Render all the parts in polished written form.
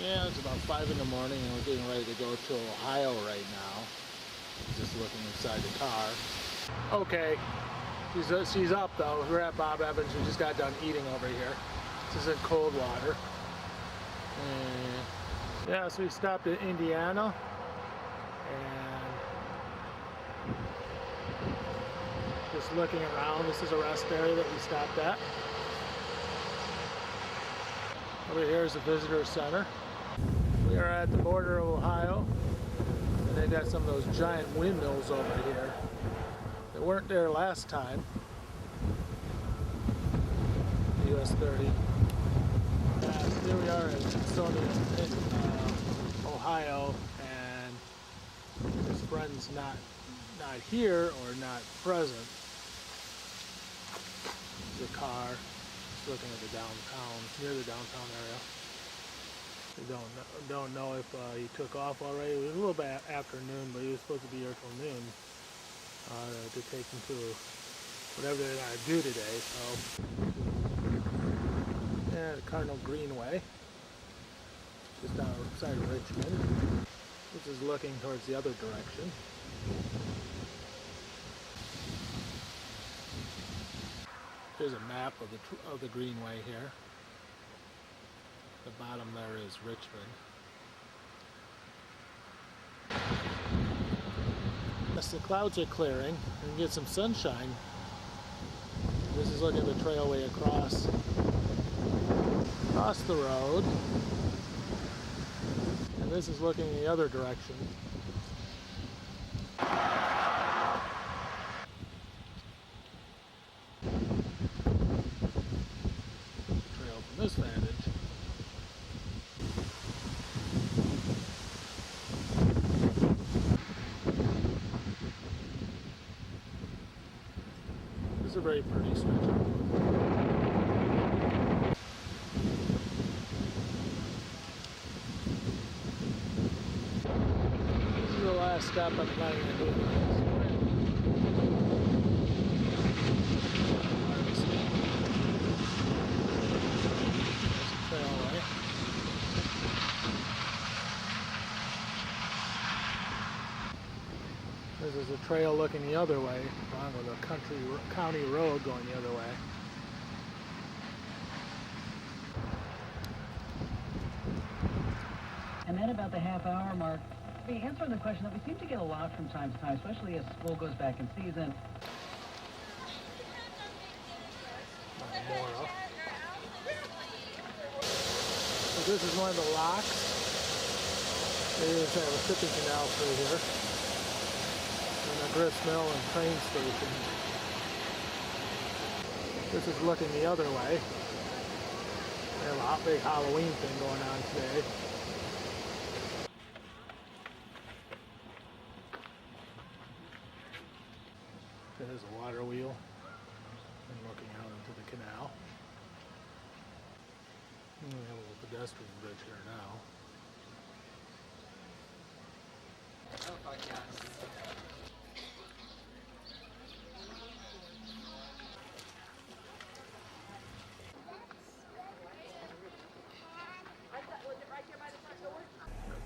Yeah, it's about 5 in the morning and we're getting ready to go to Ohio right now. Just looking inside the car. Okay, she's up though. We're at Bob Evans. We just got done eating over here. This is in Coldwater. And yeah, so we stopped at Indiana. And just looking around. This is a rest area that we stopped at. Over here is the visitor center. We are at the border of Ohio, and they got some of those giant windmills over here. They weren't there last time. US 30. Here we are in Ansonia, Ohio, and his friend's not here or not present. The car. Looking at the downtown, near the downtown area. We don't know if he took off already. It was a little bit afternoon, but he was supposed to be here till noon to take him to whatever they're going to do today. So, yeah, the Cardinal Greenway, just outside of Richmond. This is looking towards the other direction. There's a map of the Greenway here. The bottom there is Richmond. Yes, the clouds are clearing. We can get some sunshine. This is looking at the trailway across the road. And this is looking in the other direction. This vantage. This is a very pretty stretch of road. This is the last stop I'm planning on doing. This is a trail looking the other way, along with a county road going the other way. And then about the half-hour mark, the answer to the question that we seem to get a lot from time to time, especially as school goes back in season. Metamora. So this is one of the locks. They just have a shipping canal through here. And a grist mill and train station. This is looking the other way. They have a big Halloween thing going on today. There's a water wheel. And looking out into the canal. And we have a little pedestrian bridge here now. Oh, yes.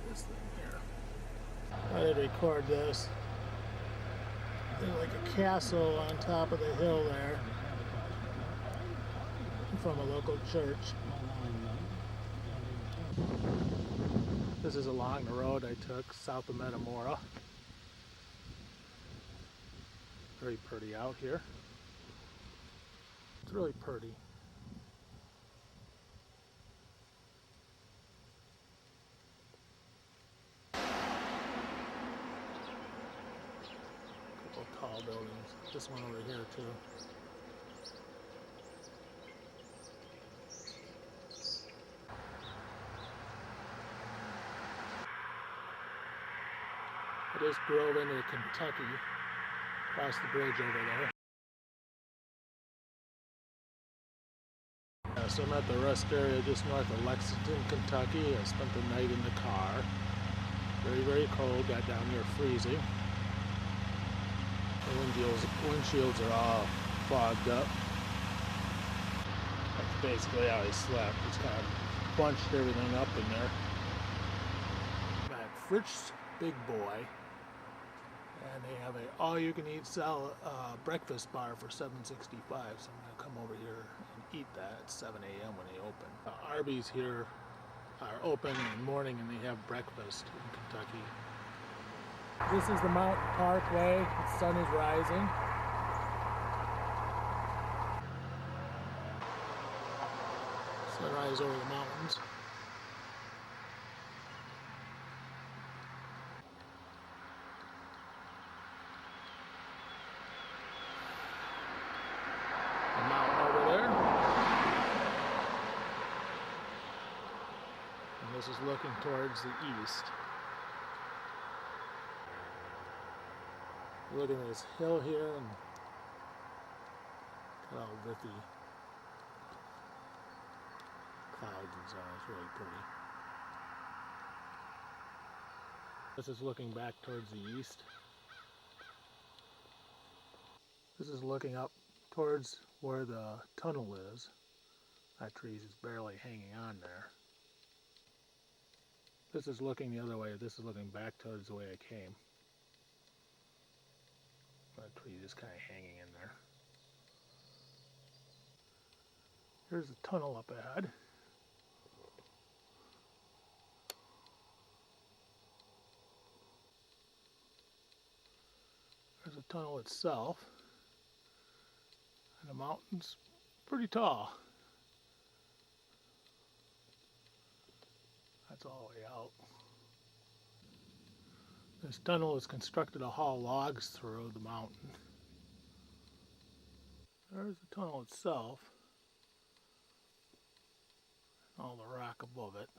This thing here. I did record this. There's like a castle on top of the hill there from a local church. This is along the road I took south of Metamora. Very pretty out here. It's really pretty. Couple tall buildings. This one over here too. I just drove into Kentucky, across the bridge over there. So I'm at the rest area just north of Lexington, Kentucky. I spent the night in the car. Very, very cold, got down near freezing. The windshields are all fogged up. That's basically how I slept. Just kind of bunched everything up in there. Fritz Big Boy, and they have a all-you-can-eat breakfast bar for $7.65. So I'm gonna come over here and eat that at 7 a.m. when they open. Arby's here are open in the morning, and they have breakfast in Kentucky. This is the Mountain Parkway. The sun is rising. Sunrise over the mountains. The mountain over there. And this is looking towards the east. Look at this hill here, and look how lithy clouds and so on. It's really pretty. This is looking back towards the east. This is looking up towards where the tunnel is. That tree is barely hanging on there. This is looking the other way. This is looking back towards the way I came. That tree just kind of hanging in there. Here's the tunnel up ahead. There's the tunnel itself. And the mountain's pretty tall. That's all the way out. This tunnel is constructed to haul logs through the mountain. There's the tunnel itself. All the rock above it.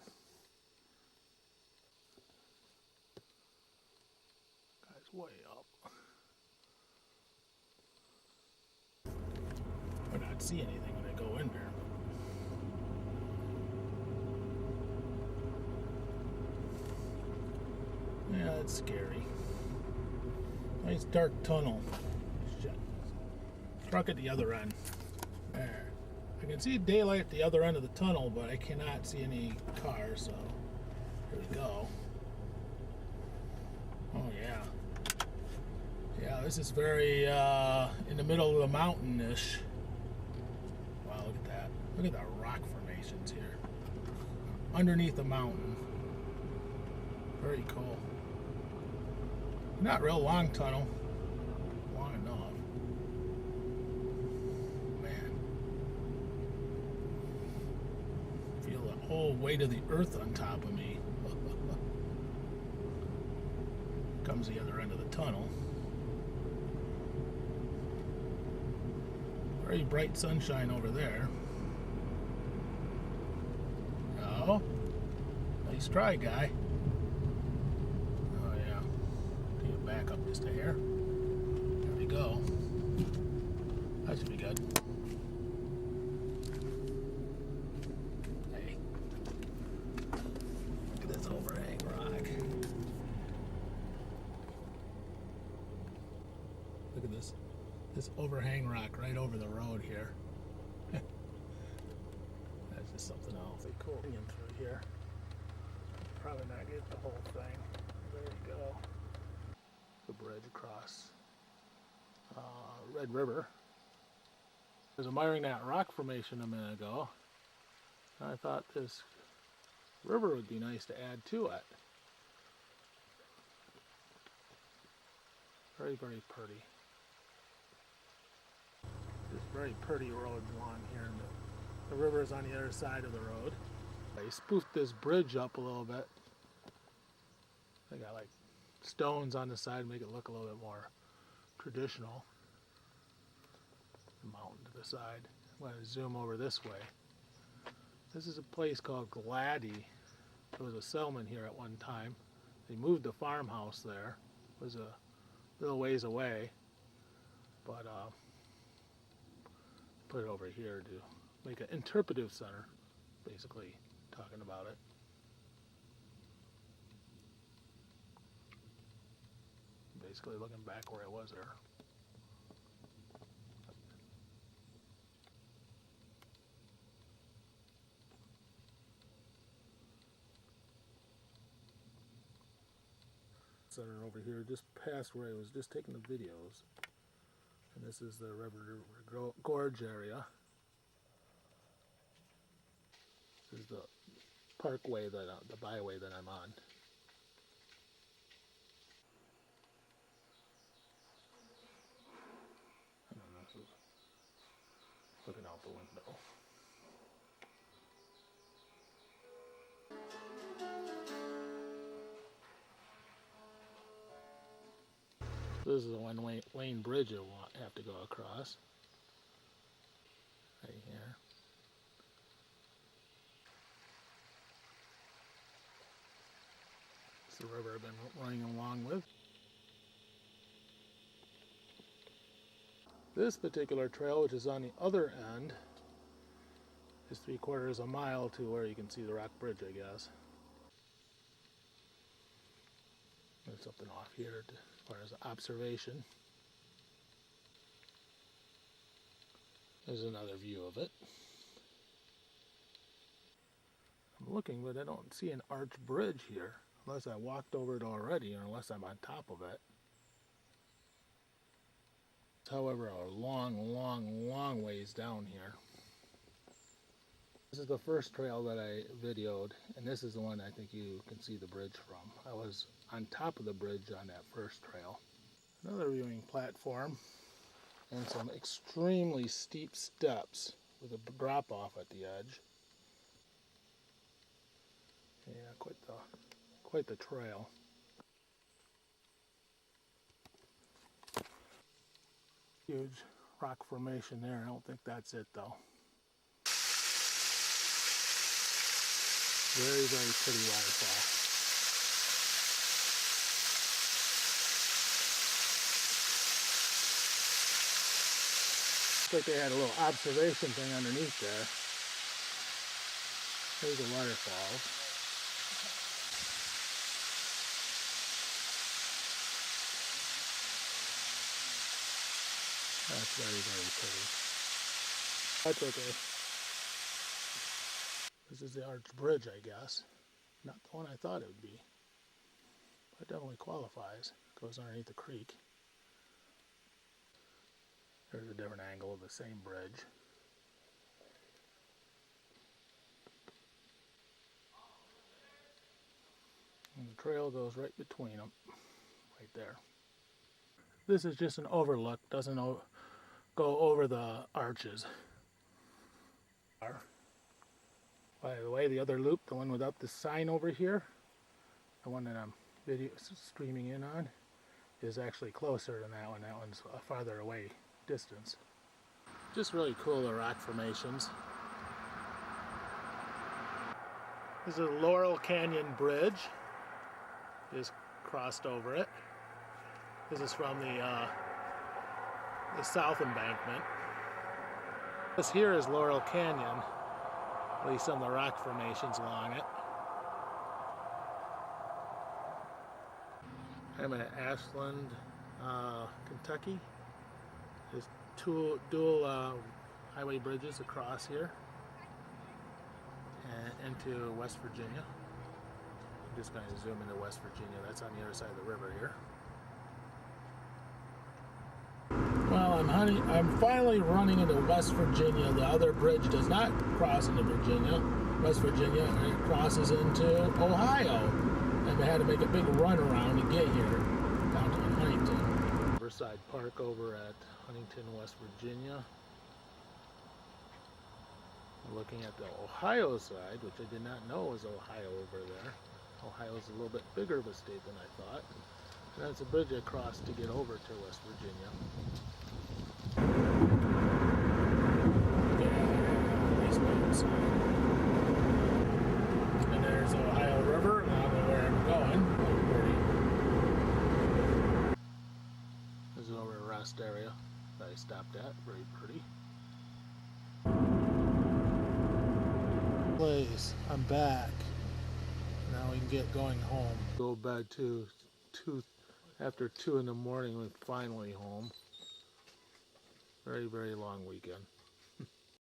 Guy's way up. I not see anything when I go in there. Yeah, that's scary. Nice dark tunnel. Shit. Truck at the other end. There. I can see daylight at the other end of the tunnel, but I cannot see any cars, so here we go. Oh yeah. Yeah, this is very in the middle of the mountain-ish. Wow, look at that. Look at the rock formations here. Underneath the mountain. Very cool. Not real long tunnel. Long enough. Man. Feel the whole weight of the earth on top of me. Comes the other end of the tunnel. Very bright sunshine over there. Oh. Nice try, guy. Back up just a hair. There we go. That should be good. Hey. Look at this overhang rock. Look at this. This overhang rock right over the road here. That's just something else. Pretty cool. In through here. Probably not get the whole thing. There you go. The bridge across Red River. I was admiring that rock formation a minute ago. I thought this river would be nice to add to it. Very, very pretty. This very pretty road along here, and the river is on the other side of the road. They spoofed this bridge up a little bit. They got like stones on the side, make it look a little bit more traditional. The mountain to the side. I'm going to zoom over this way. This is a place called Gladdy. There was a settlement here at one time. They moved the farmhouse there. It was a little ways away, but put it over here to make an interpretive center, basically talking about it. Basically looking back where I was there. center over here, just past where I was just taking the videos. And this is the River Gorge area. This is the parkway, the byway that I'm on. And then this is looking out the window. This is the one-lane bridge you'll have to go across. Right here. It's the river I've been running along with. This particular trail, which is on the other end, is 3/4 of a mile to where you can see the rock bridge, I guess. There's something off here as far as observation. There's another view of it. I'm looking, but I don't see an arch bridge here, unless I walked over it already, or unless I'm on top of it. It's, however, a long ways down here. This is the first trail that I videoed, and this is the one I think you can see the bridge from. I was on top of the bridge on that first trail. Another viewing platform, and some extremely steep steps with a drop off at the edge. Yeah, quite the trail. Huge rock formation there. I don't think that's it though. Very pretty waterfall. Looks like they had a little observation thing underneath there. There's a waterfall. That's very pretty. That's okay. This is the arch bridge, I guess. Not the one I thought it would be. But it definitely qualifies. Goes underneath the creek. There's a different angle of the same bridge. And the trail goes right between them. Right there. This is just an overlook. Doesn't go over the arches. By the way, the other loop, the one without the sign over here, the one that I'm streaming in on, is actually closer than that one. That one's a farther away distance. Just really cool, the rock formations. This is Laurel Canyon Bridge. Just crossed over it. This is from the south embankment. This here is Laurel Canyon. At least some of the rock formations along it. I'm in Ashland, Kentucky. There's two dual highway bridges across here and into West Virginia. I'm just going to zoom into West Virginia. That's on the other side of the river here. Well, I'm finally running into West Virginia. The other bridge does not cross into West Virginia, and it crosses into Ohio. And I had to make a big run around to get here, downtown Huntington. Riverside Park over at Huntington, West Virginia. Looking at the Ohio side, which I did not know was Ohio over there. Ohio's a little bit bigger of a state than I thought. And that's a bridge across to get over to West Virginia. And there's the Ohio River, and I don't know where I'm going. This is over a rest area that I stopped at. Very pretty. Place. I'm back. Now we can get going home. Go to bed after 2 in the morning. We're finally home. Very long weekend.